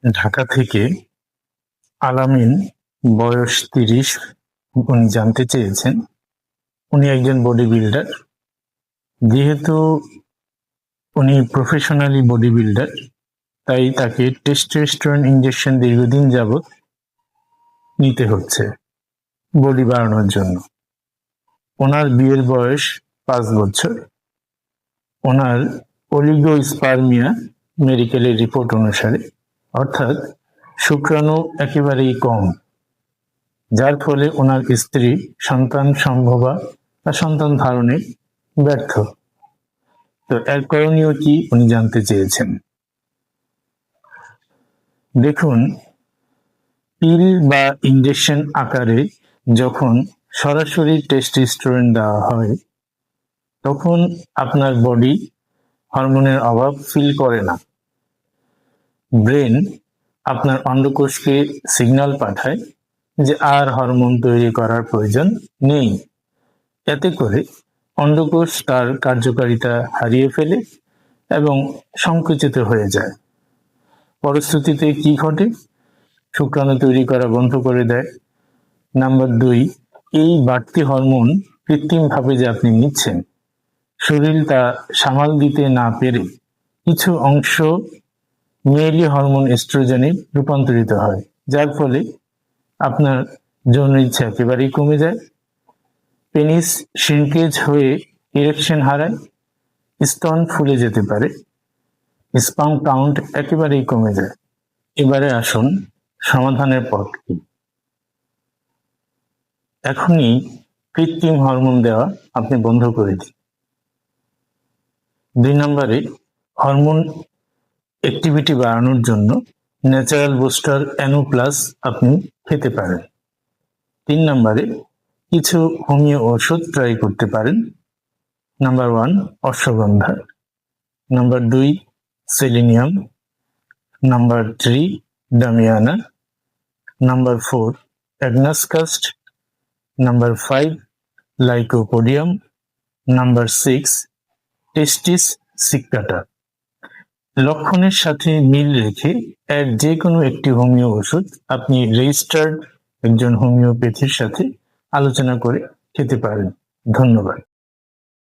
ঢাকা থেকে আলামিন, বয়স ৩০। উনি জানতে চেয়েছেন, উনি একজন বডি বিল্ডার। যেহেতু উনি প্রফেশনালি বডি বিল্ডার, তাই তাকে টেস্টোস্টেরন ইনজেকশন দীর্ঘদিন যাবৎ নিতে হচ্ছে বডি বাড়ানোর জন্য। ওনার বিয়ের বয়স ৫ বছর। ওনার অলিগোস্পার্মিয়া মেডিকেলের রিপোর্ট অনুসারে, অর্থাৎ শুক্রাণু একেবারেই কম, যার ফলে ওনার স্ত্রী সন্তান সম্ভবা বা সন্তান ধারণে ব্যর্থ। তো এর করণীয় কি উনি জানতে চেয়েছেন। দেখুন, পিল বা ইনজেকশন আকারে যখন সরাসরি টেস্টোস্টেরন দেওয়া হয়, তখন আপনার বডি হরমোনের অভাব ফিল করে না। ব্রেন আপনার অন্ডকোষকে সিগন্যাল পাঠায় যে আর হরমোন তৈরি করার প্রয়োজন নেই। এতে করে অন্ডকোষ তার কার্যকারিতা হারিয়ে ফেলে এবং সংকুচিত হয়ে যায়। পরিস্থিতিতে কি ঘটে? শুক্রাণু তৈরি করা বন্ধ করে দেয়। নাম্বার ২, এই বাড়তি হরমোন কৃত্রিমভাবে যে আপনি নিচ্ছেন, শরীর তা সামাল দিতে না পেরে কিছু অংশ মেয়েলি হরমোন এস্ট্রোজেনে রূপান্তরিত হয়, যার ফলে আপনার যৌন ইচ্ছা একেবারেই কমে যায়। পেনিস শ্রিঙ্কেজ হয়ে ইরেকশন হারায়, স্তন ফুলে যেতে পারে, স্পার্ম কাউন্ট একেবারেই কমে যায়। এবারে আসুন সমাধানের পথ কি। এখনই কৃত্রিম হরমোন দেওয়া আপনি বন্ধ করে দিন। ২ নম্বরে, হরমোন অ্যাক্টিভিটি বাড়ানোর জন্য ন্যাচারাল বুস্টার NO+ আপনি খেতে পারেন। ৩ নম্বরে, কিছু হোমিও ওষুধ ট্রাই করতে পারেন। Number 1 ashwagandha, number 2 selenium, number 3 damiana, number 4 Agnus castus, number 5 lycopodium, number 6 টেস্টিস সিক্কাটা। লক্ষণের সাথে মিল রেখে এর যে কোনো একটি হোমিও ওষুধ আপনি রেজিস্টার্ড একজন হোমিওপ্যাথির সাথে আলোচনা করে খেতে পারেন। ধন্যবাদ।